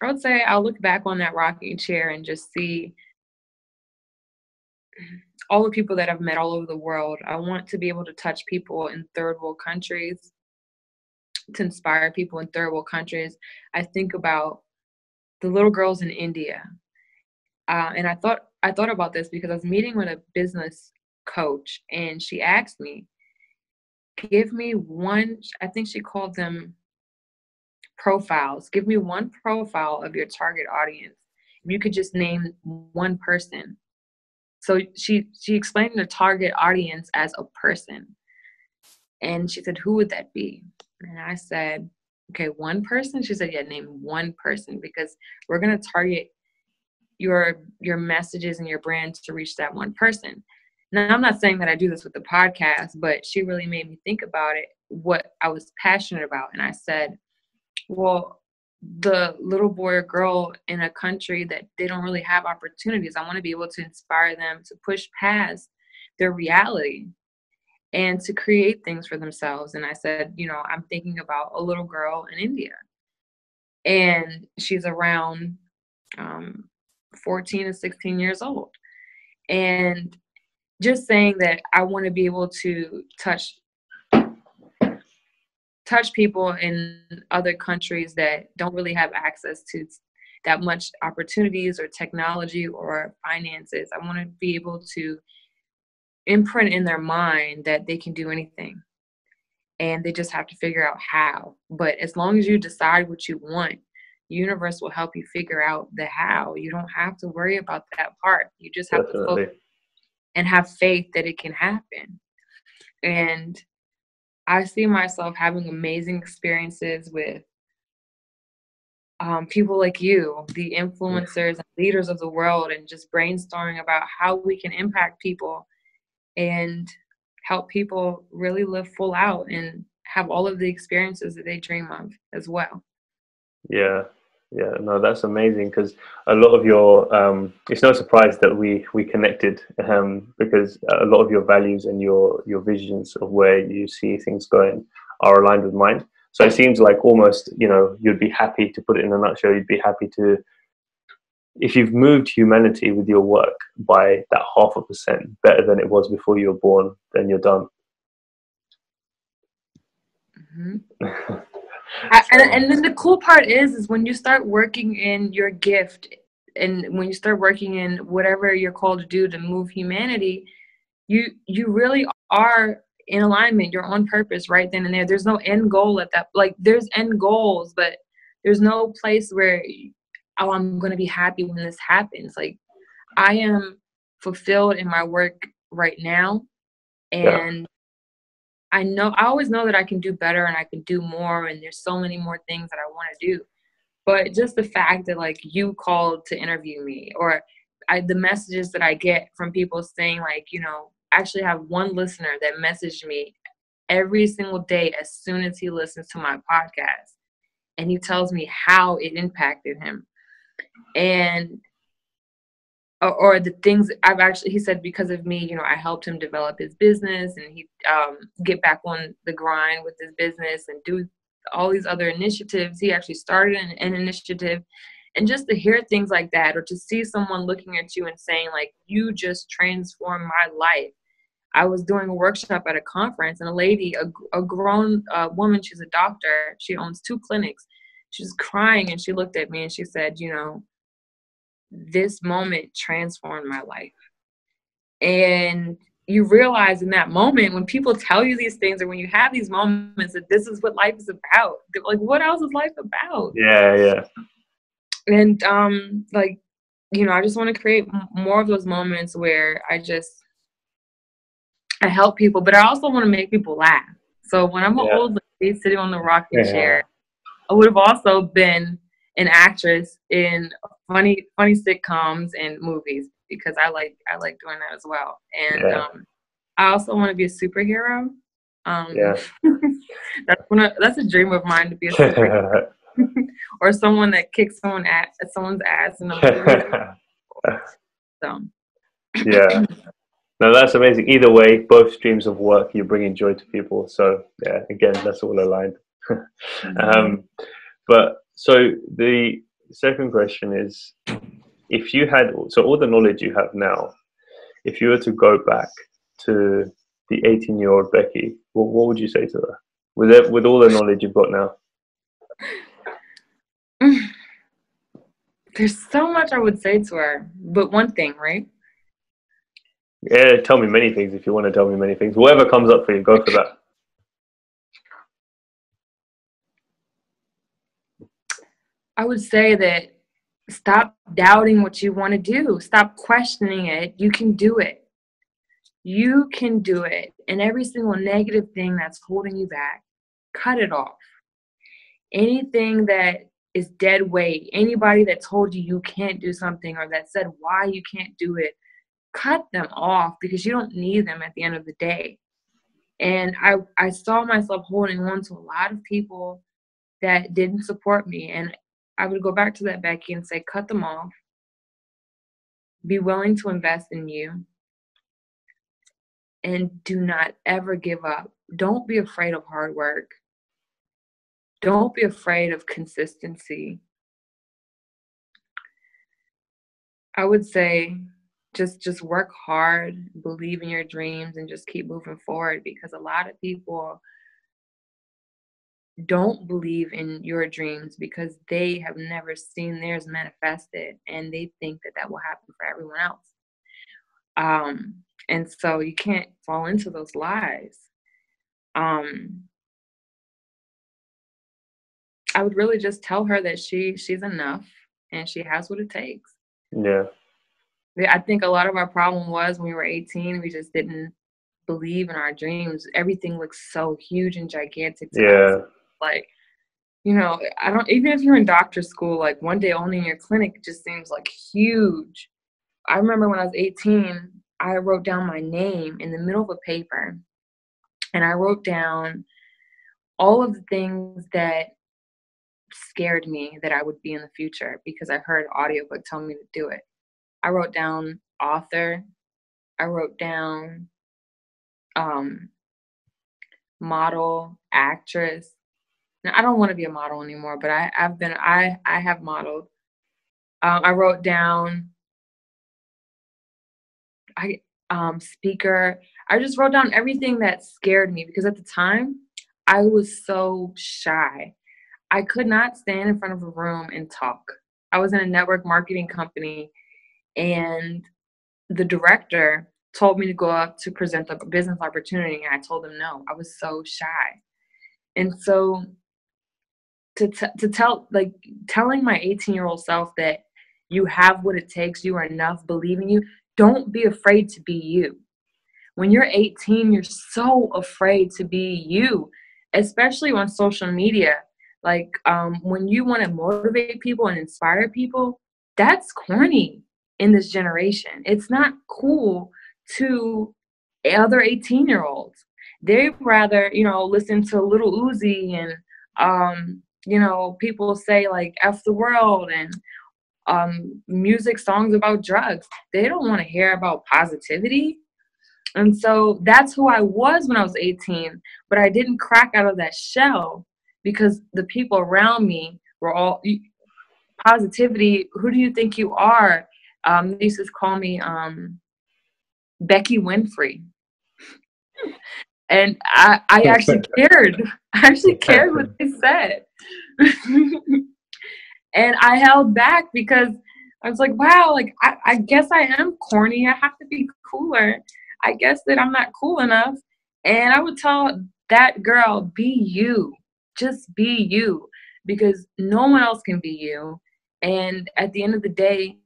I would say I'll look back on that rocking chair and just see all the people that I've met all over the world. I want to be able to touch people in third world countries, to inspire people in third world countries. I think about the little girls in India. And I thought about this because I was meeting with a business coach, and she asked me, give me one, I think she called them profiles. Give me one profile of your target audience. If you could just name one person. So she explained the target audience as a person. And she said, who would that be? And I said, okay, one person? She said, yeah, name one person, because we're going to target your messages and your brand to reach that one person. Now, I'm not saying that I do this with the podcast, but she really made me think about it, what I was passionate about. And I said, well, the little boy or girl in a country that they don't really have opportunities, I want to be able to inspire them to push past their reality and to create things for themselves. And I said, I'm thinking about a little girl in India, and she's around 14 to 16 years old. And just saying that I want to be able to touch people in other countries that don't really have access to that much opportunities or technology or finances. I want to be able to imprint in their mind that they can do anything, and they just have to figure out how. But as long as you decide what you want, the universe will help you figure out the how. You don't have to worry about that part. You just have to focus and have faith that it can happen. And I see myself having amazing experiences with people like you, the influencers and leaders of the world, and just brainstorming about how we can impact people and help people really live full out and have all of the experiences that they dream of as well. Yeah, no, that's amazing, because a lot of your it's no surprise that we connected, because a lot of your values and your visions of where you see things going are aligned with mine. So it seems like almost, you'd be happy, to put it in a nutshell, you'd be happy to, if you've moved humanity with your work by that 0.5% better than it was before you were born, then you're done. Mm-hmm. And then the cool part is when you start working in your gift, and when you start working in whatever you're called to do to move humanity, you really are in alignment. You're on purpose right then and there. There's no end goal at that. Like, there's end goals, but there's no place where, I'm going to be happy when this happens. Like, I am fulfilled in my work right now, and I always know that I can do better and I can do more, and there's so many more things that I want to do. But just the fact that, like, you called to interview me, or the messages that I get from people saying, like, I actually have one listener that messaged me every single day as soon as he listens to my podcast, and he tells me how it impacted him. And or the things he said, because of me, I helped him develop his business, and he get back on the grind with his business and do all these other initiatives. He actually started an initiative. And just to hear things like that, or to see someone looking at you and saying, like, you just transformed my life. I was doing a workshop at a conference, and a lady, a grown woman, she's a doctor, she owns 2 clinics. She was crying, and she looked at me and she said, this moment transformed my life. And you realize in that moment, when people tell you these things, or when you have these moments, that this is what life is about. Like, what else is life about? Yeah. And I just want to create more of those moments where I help people, but I also want to make people laugh. So when I'm an old lady sitting on the rocking chair, I would have also been an actress in funny sitcoms and movies, because I like doing that as well. And Yeah. I also want to be a superhero. Yeah. That's a dream of mine, to be a superhero. Or someone that kicks someone's ass in a movie. So Yeah. No, that's amazing. Either way, both streams of work, you're bringing joy to people. So yeah, again, that's all aligned. um, but so the second question is, if you had, so all the knowledge you have now, if you were to go back to the 18-year-old Becky, what would you say to her with all the knowledge you've got now? there's so much I would say to her, but one thing, right? Yeah, tell me many things if you want to tell me many things. Whatever comes up for you, go for that. I would say that stop doubting what you want to do. Stop questioning it. You can do it. You can do it. And every single negative thing that's holding you back, cut it off. Anything that is dead weight, anybody that told you you can't do something or that said why you can't do it, cut them off, because you don't need them at the end of the day. And I saw myself holding on to a lot of people that didn't support me. And I would go back to that Becky and say, cut them off. Be willing to invest in you. And do not ever give up. Don't be afraid of hard work. Don't be afraid of consistency. I would say just work hard, believe in your dreams, and just keep moving forward, because a lot of people don't believe in your dreams because they have never seen theirs manifested, and they think that that will happen for everyone else. And so you can't fall into those lies. I would really just tell her that she's enough and she has what it takes. Yeah. I think a lot of our problem was when we were 18, we just didn't believe in our dreams. Everything looks so huge and gigantic to us. Like, I don't, even if you're in doctor school, like one day only in your clinic just seems like huge. I remember when I was 18, I wrote down my name in the middle of a paper, and I wrote down all of the things that scared me that I would be in the future, because I heard an audiobook telling me to do it. I wrote down author. I wrote down model, actress. Now, I don't want to be a model anymore, but I have modeled. I wrote down speaker. I just wrote down everything that scared me, because at the time I was so shy. I could not stand in front of a room and talk. I was in a network marketing company, and the director told me to go up to present a business opportunity, and I told him no. I was so shy. And so telling my 18-year-old self that you have what it takes, you are enough, believe in you, don't be afraid to be you. When you're 18, you're so afraid to be you, especially on social media. Like, when you want to motivate people and inspire people, that's corny in this generation. It's not cool to other 18-year-olds. They'd rather, listen to Little Uzi and, people say like F the world and music songs about drugs. They don't want to hear about positivity. And so that's who I was when I was 18, but I didn't crack out of that shell because the people around me were all positivity. Who do you think you are? They used to call me Becky Winfrey. And I actually cared. I actually cared what they said. And I held back because I was like, wow, like, I guess I am corny. I have to be cooler. I guess that I'm not cool enough. And I would tell that girl, be you. Just be you. Because no one else can be you. And at the end of the day,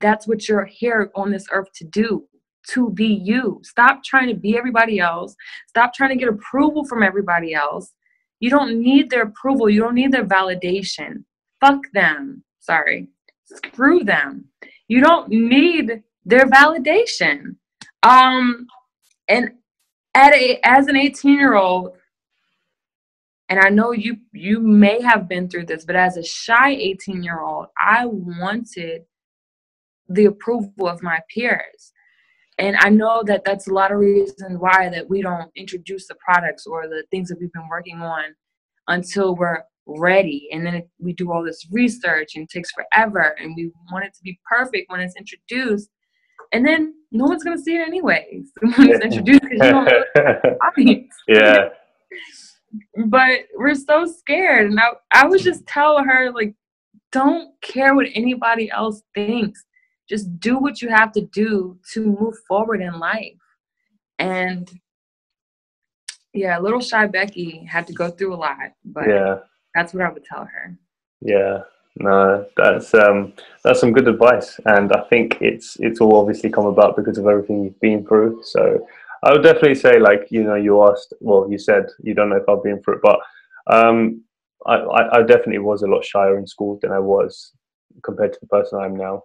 that's what you're here on this earth to do. To be you. Stop trying to be everybody else. Stop trying to get approval from everybody else. You don't need their approval. You don't need their validation. Fuck them. Sorry. Screw them. You don't need their validation. And as an 18-year-old, and I know you may have been through this, but as a shy 18-year-old, I wanted the approval of my peers. And I know that that's a lot of reasons why that we don't introduce the products or the things that we've been working on until we're ready. And then we do all this research and it takes forever. And we want it to be perfect when it's introduced. And then no one's going to see it anyways when it's introduced because you don't know the audience. Yeah. But we're so scared. And I would just tell her, like, don't care what anybody else thinks. Just do what you have to do to move forward in life. And yeah, little shy Becky had to go through a lot, but that's what I would tell her. Yeah, no, that's some good advice, and I think it's all obviously come about because of everything you've been through. So I would definitely say, like, you asked, well, you said you don't know if I've been through it, but I definitely was a lot shyer in school than I was compared to the person I am now.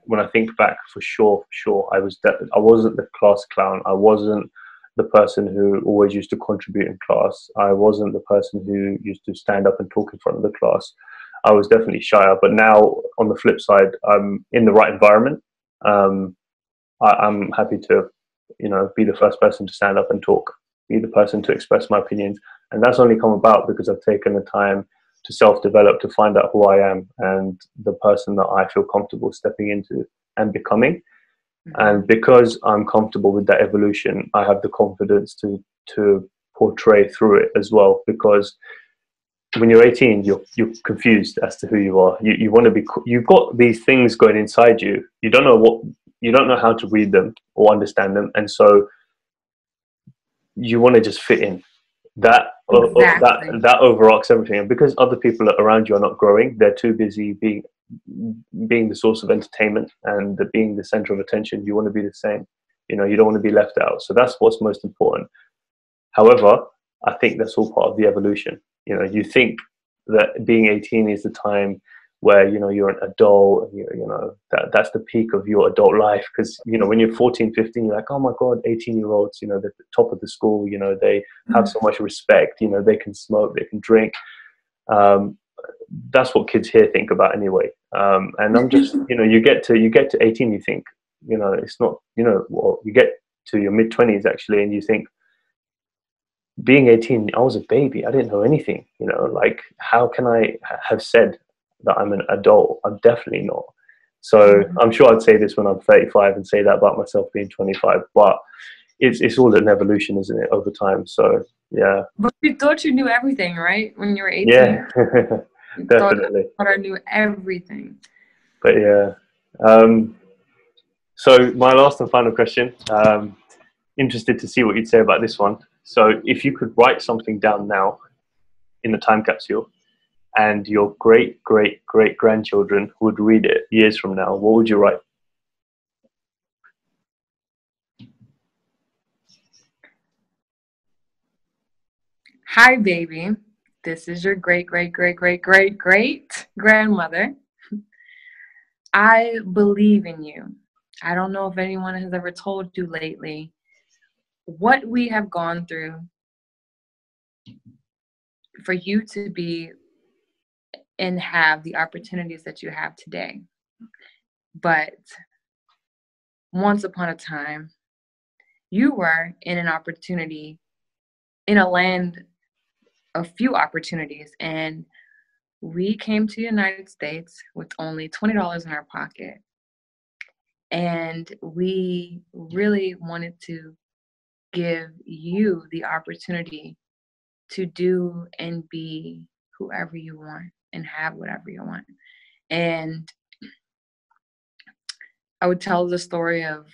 When I think back, for sure, I wasn't the class clown. I wasn't the person who always used to contribute in class. I wasn't the person who used to stand up and talk in front of the class. I was definitely shyer. But now, on the flip side, I'm in the right environment. I'm happy to, be the first person to stand up and talk, be the person to express my opinions. And that's only come about because I've taken the time to self-develop, to find out who I am and the person that I feel comfortable stepping into and becoming. And because I'm comfortable with that evolution, I have the confidence to portray through it as well. Because when you're 18, you're confused as to who you are. You want to be. You've got these things going inside you. You don't know how to read them or understand them, and so you want to just fit in. That overarches everything. And because other people around you are not growing, they're too busy being the source of entertainment and being the center of attention. You want to be the same. You don't want to be left out. So that's what's most important. However, I think that's all part of the evolution. You think that being 18 is the time where you're an adult, that's the peak of your adult life, because when you're 14, 15, you're like, oh my god, 18-year-olds, they're at the top of the school, they have so much respect, they can smoke, they can drink. That's what kids here think about anyway. And I'm just, you get to 18, you think, it's not, well, you get to your mid-20s actually, and you think, being 18, I was a baby. I didn't know anything, like, how can I have said that I'm an adult? I'm definitely not. So I'm sure I'd say this when I'm 35 and say that about myself being 25, but it's all an evolution, isn't it, over time? So yeah. But you thought you knew everything, right? When you were 18? Yeah, definitely. Thought I knew everything. But yeah. So my last and final question, interested to see what you'd say about this one. So if you could write something down now in the time capsule and your great, great, great grandchildren would read it years from now, what would you write? Hi, baby. This is your great, great, great, great, great, great grandmother. I believe in you. I don't know if anyone has ever told you lately what we have gone through for you to be and have the opportunities that you have today. But once upon a time, you were in an opportunity, in a land of few opportunities, and we came to the United States with only $20 in our pocket. And we really wanted to give you the opportunity to do and be whoever you want and have whatever you want. And I would tell the story of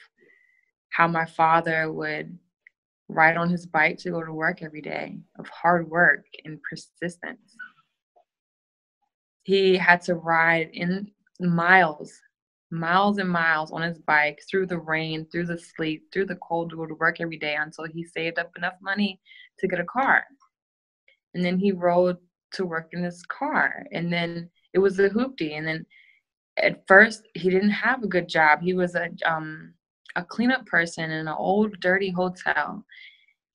how my father would ride on his bike to go to work every day, of hard work and persistence. He had to ride in miles and miles on his bike through the rain, through the sleet, through the cold to go to work every day until he saved up enough money to get a car. And then he rode to work in his car. And then it was a hoopty. And then At first, he didn't have a good job. He was a cleanup person in an old, dirty hotel.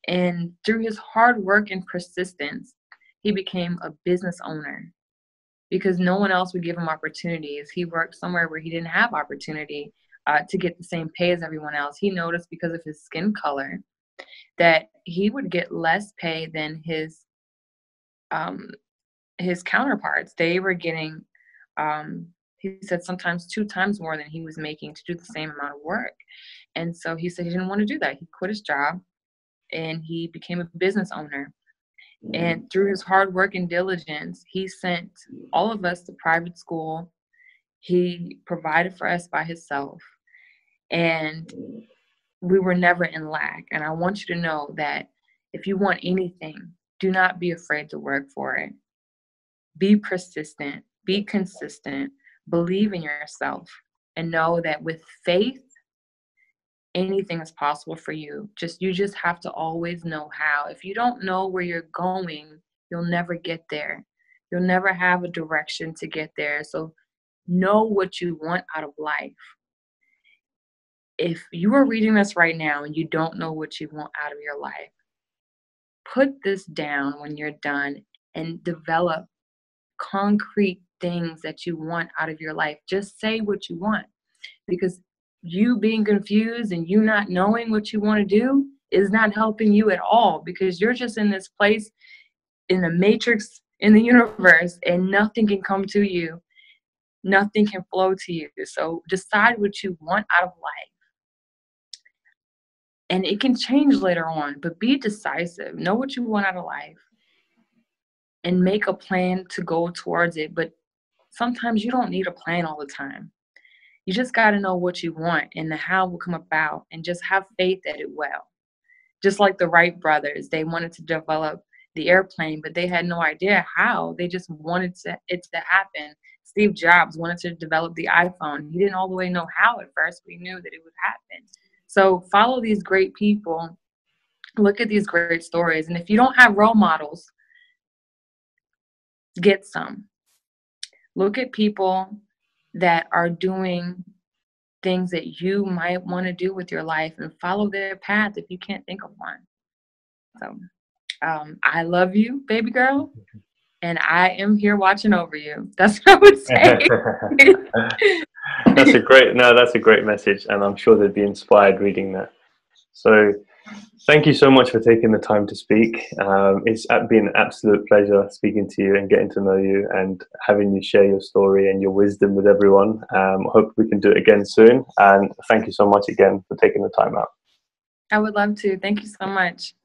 And through his hard work and persistence, he became a business owner because no one else would give him opportunities. He worked somewhere where he didn't have opportunity to get the same pay as everyone else. He noticed because of his skin color that he would get less pay than his counterparts. They were getting, he said, sometimes 2 times more than he was making to do the same amount of work. And so he said he didn't want to do that. He quit his job and he became a business owner. And through his hard work and diligence, he sent all of us to private school. He provided for us by himself. And we were never in lack. And I want you to know that if you want anything, do not be afraid to work for it. Be persistent, be consistent, believe in yourself, and know that with faith, anything is possible for you. You just have to always know how. If you don't know where you're going, you'll never get there. You'll never have a direction to get there. So know what you want out of life. If you are reading this right now and you don't know what you want out of your life, put this down when you're done and develop concrete things that you want out of your life. Just say what you want, because you being confused and you not knowing what you want to do is not helping you at all, because you're just in this place in the matrix in the universe and nothing can come to you. Nothing can flow to you. So decide what you want out of life. And it can change later on, but be decisive. Know what you want out of life and make a plan to go towards it. But sometimes you don't need a plan all the time. You just got to know what you want and the how will come about, and just have faith that it will. Just like the Wright brothers, they wanted to develop the airplane, but they had no idea how. They just wanted it to happen. Steve Jobs wanted to develop the iPhone. He didn't all the way know how at first, but he knew that it would happen. So follow these great people. Look at these great stories. And if you don't have role models, get some. Look at people that are doing things that you might want to do with your life and follow their path if you can't think of one. So I love you, baby girl, and I am here watching over you. That's what I would say. That's a great message, and I'm sure they'd be inspired reading that. So thank you so much for taking the time to speak. It's been an absolute pleasure speaking to you and getting to know you and having you share your story and your wisdom with everyone. I hope we can do it again soon. And thank you so much again for taking the time out. I would love to. Thank you so much.